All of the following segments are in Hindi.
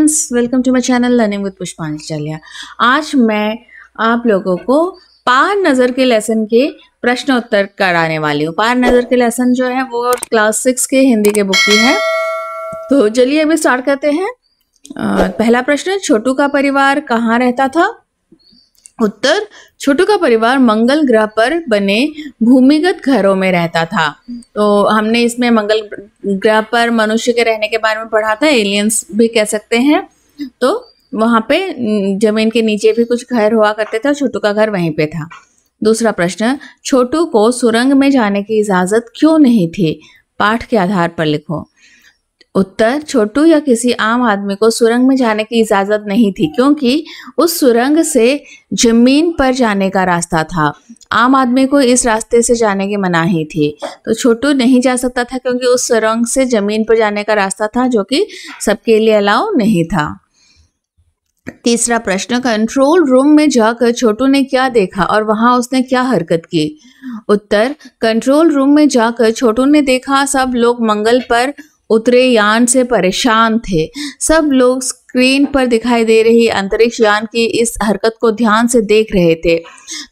Students, welcome to my channel learning with Pushpanjali. आज मैं आप लोगों को पार नज़र के लेसन के प्रश्न उत्तर कराने वाली हूँ। पार नज़र के लेसन जो है वो क्लास 6 के हिंदी के बुक की है। तो चलिए अभी स्टार्ट करते हैं। पहला प्रश्न, छोटू का परिवार कहाँ रहता था? उत्तर, छोटू का परिवार मंगल ग्रह पर बने भूमिगत घरों में रहता था। तो हमने इसमें मंगल ग्रह पर मनुष्य के रहने के बारे में पढ़ा था, एलियंस भी कह सकते हैं। तो वहां पे जमीन के नीचे भी कुछ घर हुआ करते थे और छोटू का घर वहीं पे था। दूसरा प्रश्न, छोटू को सुरंग में जाने की इजाजत क्यों नहीं थी? पाठ के आधार पर लिखो। उत्तर, छोटू या किसी आम आदमी को सुरंग में जाने की इजाजत नहीं थी क्योंकि उस सुरंग से जमीन पर जाने का रास्ता था। आम आदमी को इस रास्ते से जाने की मनाही थी, तो छोटू नहीं जा सकता था क्योंकि उस सुरंग से जमीन पर जाने का रास्ता था जो कि सबके लिए अलाउ नहीं था। तीसरा प्रश्न, कंट्रोल रूम में जाकर छोटू ने क्या देखा और वहां उसने क्या हरकत की? उत्तर, कंट्रोल रूम में जाकर छोटू ने देखा सब लोग मंगल पर उतरे यान से परेशान थे। सब लोग स्क्रीन पर दिखाई दे रही अंतरिक्ष यान की इस हरकत को ध्यान से देख रहे थे।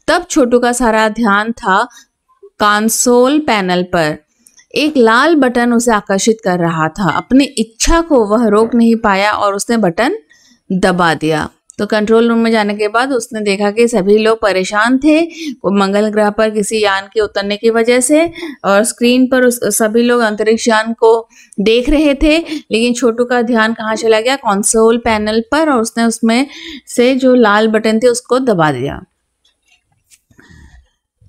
तब छोटू का सारा ध्यान था कंसोल पैनल पर। एक लाल बटन उसे आकर्षित कर रहा था। अपनी इच्छा को वह रोक नहीं पाया और उसने बटन दबा दिया। तो कंट्रोल रूम में जाने के बाद उसने देखा कि सभी लोग परेशान थे वो मंगल ग्रह पर किसी यान के उतरने की वजह से, और स्क्रीन पर सभी लोग अंतरिक्ष यान को देख रहे थे, लेकिन छोटू का ध्यान कहाँ चला गया? कंसोल पैनल पर, और उसने उसमें से जो लाल बटन थे उसको दबा दिया।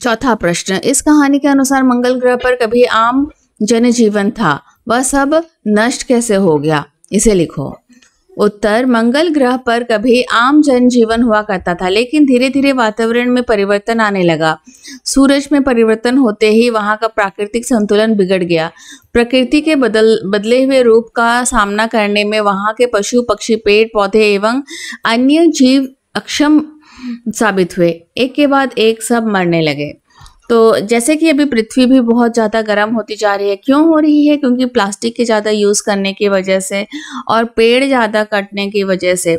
चौथा प्रश्न, इस कहानी के अनुसार मंगल ग्रह पर कभी आम जनजीवन था, वह सब नष्ट कैसे हो गया? इसे लिखो। उत्तर, मंगल ग्रह पर कभी आम जनजीवन हुआ करता था, लेकिन धीरे धीरे वातावरण में परिवर्तन आने लगा। सूरज में परिवर्तन होते ही वहां का प्राकृतिक संतुलन बिगड़ गया। प्रकृति के बदले हुए रूप का सामना करने में वहां के पशु पक्षी, पेड़ पौधे एवं अन्य जीव अक्षम साबित हुए। एक के बाद एक सब मरने लगे। तो जैसे कि अभी पृथ्वी भी बहुत ज़्यादा गर्म होती जा रही है। क्यों हो रही है? क्योंकि प्लास्टिक के ज़्यादा यूज़ करने की वजह से और पेड़ ज़्यादा कटने की वजह से,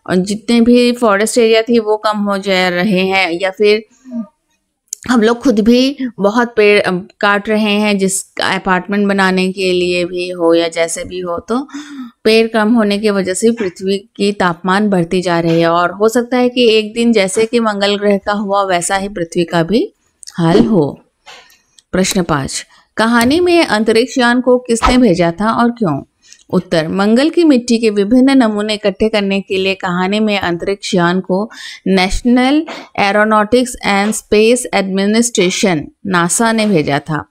और जितने भी फॉरेस्ट एरिया थी वो कम हो जा रहे हैं, या फिर हम लोग खुद भी बहुत पेड़ काट रहे हैं, जिस अपार्टमेंट बनाने के लिए भी हो या जैसे भी हो। तो पेड़ कम होने की वजह से पृथ्वी की तापमान बढ़ती जा रही है, और हो सकता है कि एक दिन जैसे कि मंगल ग्रह का हुआ वैसा ही पृथ्वी का भी हाल हो। प्रश्न 5, कहानी में अंतरिक्ष यान को किसने भेजा था और क्यों? उत्तर, मंगल की मिट्टी के विभिन्न नमूने इकट्ठे करने के लिए कहानी में अंतरिक्ष यान को national aeronautics and space administration NASA ने भेजा था,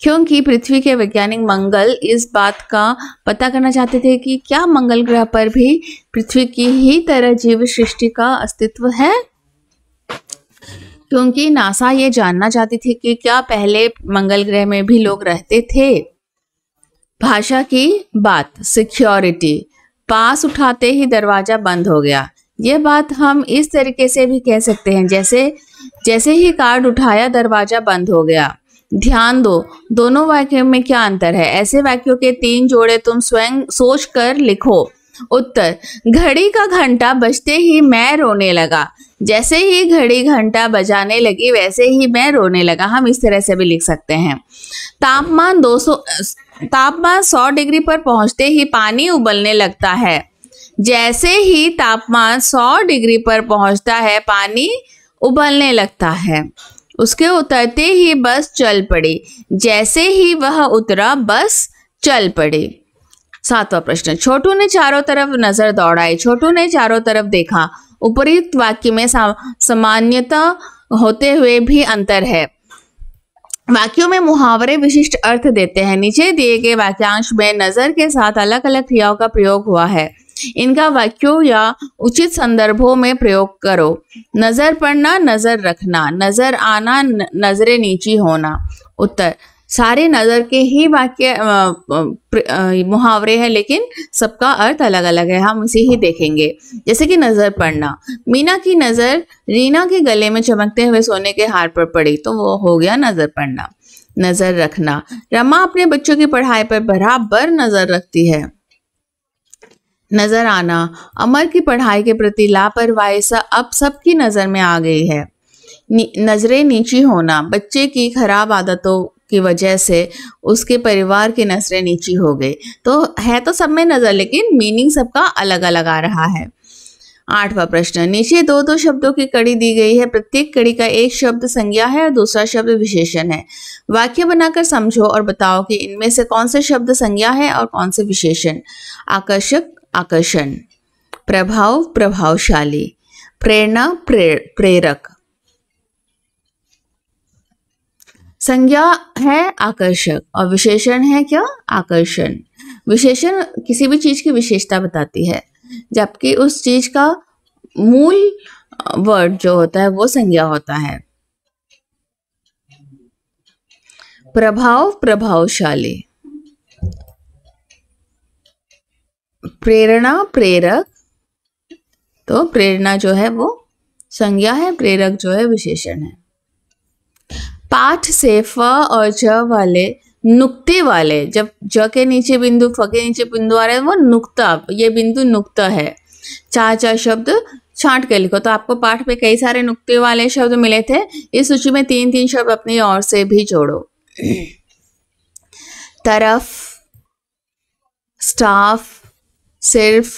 क्योंकि पृथ्वी के वैज्ञानिक मंगल इस बात का पता करना चाहते थे कि क्या मंगल ग्रह पर भी पृथ्वी की ही तरह जीव सृष्टि का अस्तित्व है। क्योंकि नासा ये जानना चाहती थी कि क्या पहले मंगल ग्रह में भी लोग रहते थे। भाषा की बात, सिक्योरिटी, पास उठाते ही दरवाजा बंद हो गया। यह बात हम इस तरीके से भी कह सकते हैं, जैसे ही कार्ड उठाया दरवाजा बंद हो गया। ध्यान दो, दोनों वाक्यों में क्या अंतर है? ऐसे वाक्यों के 3 जोड़े तुम स्वयं सोच कर लिखो। उत्तर, घड़ी का घंटा बजते ही मैं रोने लगा। जैसे ही घड़ी घंटा बजाने लगी वैसे ही मैं रोने लगा। हम इस तरह से भी लिख सकते हैं। तापमान 100 डिग्री पर पहुंचते ही पानी उबलने लगता है। जैसे ही तापमान 100 डिग्री पर पहुंचता है पानी उबलने लगता है। उसके उतरते ही बस चल पड़ी। जैसे ही वह उतरा बस चल पड़ी। 7वां प्रश्न, छोटू ने चारों तरफ नजर दौड़ाई। छोटू ने चारों तरफ देखा। उपरोक्त वाक्य में सामान्यता होते हुए भी अंतर है। वाक्यों में मुहावरे विशिष्ट अर्थ देते हैं। नीचे दिए गए वाक्यांश में नजर के साथ अलग अलग क्रियाओं का प्रयोग हुआ है। इनका वाक्यों या उचित संदर्भों में प्रयोग करो। नजर पड़ना, नजर रखना, नजर आना, नजरें नीची होना। उत्तर, सारे नजर के ही वाक्य मुहावरे हैं, लेकिन सबका अर्थ अलग अलग है। हम इसे ही देखेंगे। जैसे कि नजर पड़ना, मीना की नजर रीना के गले में चमकते हुए सोने के हार पर पड़ी, तो वो हो गया नजर पड़ना। नजर रखना, रमा अपने बच्चों की पढ़ाई पर बराबर नजर रखती है। नजर आना, अमर की पढ़ाई के प्रति लापरवाही अब सबकी नजर में आ गई है। नजरें नीची होना, बच्चे की खराब आदतों की वजह से उसके परिवार की नजरें नीची हो गई। तो है तो सब में नजर, लेकिन मीनिंग सबका अलग अलग आ रहा है। 8वां प्रश्न, नीचे दो दो शब्दों की कड़ी दी गई है, प्रत्येक कड़ी का एक शब्द संज्ञा है और दूसरा शब्द विशेषण है। वाक्य बनाकर समझो और बताओ कि इनमें से कौन से शब्द संज्ञा है और कौन से विशेषण। आकर्षक आकर्षण, प्रभाव प्रभावशाली, प्रेरणा प्रेरक। संज्ञा है आकर्षक और विशेषण है क्या? आकर्षण। विशेषण किसी भी चीज की विशेषता बताती है, जबकि उस चीज का मूल वर्ड जो होता है वो संज्ञा होता है। प्रभाव प्रभावशाली, प्रेरणा प्रेरक। तो प्रेरणा जो है वो संज्ञा है, प्रेरक जो है विशेषण है। पाठ से फ और ज वाले नुक्ते वाले, जब ज के नीचे बिंदु फ के नीचे बिंदु आ रहे हैं वो नुक्ता, ये बिंदु नुक्ता है। 4 शब्द छांट के लिखो। तो आपको पाठ में कई सारे नुक्ते वाले शब्द मिले थे, इस सूची में 3 शब्द अपनी ओर से भी जोड़ो। तरफ, स्टाफ, सिर्फ,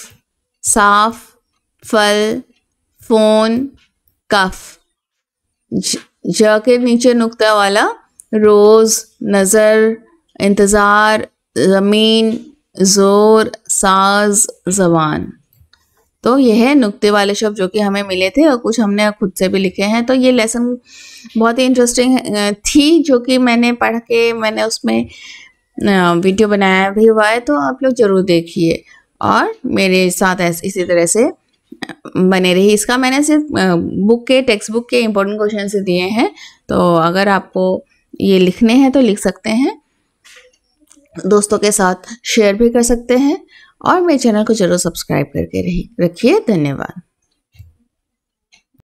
साफ, फल, फोन, कफ। ज के नीचे नुक्ता वाला रोज, नजर, इंतजार, जमीन, जोर, साज, जबान। तो यह है नुक्ते वाले शब्द जो कि हमें मिले थे और कुछ हमने खुद से भी लिखे हैं। तो ये लेसन बहुत ही इंटरेस्टिंग थी, जो कि मैंने पढ़ के मैंने उसमें वीडियो बनाया भी हुआ है, तो आप लोग जरूर देखिए और मेरे साथ इसी तरह से बने रही। इसका मैंने सिर्फ बुक के टेक्स्ट बुक के इम्पोर्टेंट क्वेश्चन से दिए हैं, तो अगर आपको ये लिखने हैं तो लिख सकते हैं, दोस्तों के साथ शेयर भी कर सकते हैं और मेरे चैनल को जरूर सब्सक्राइब करके रखिए। धन्यवाद।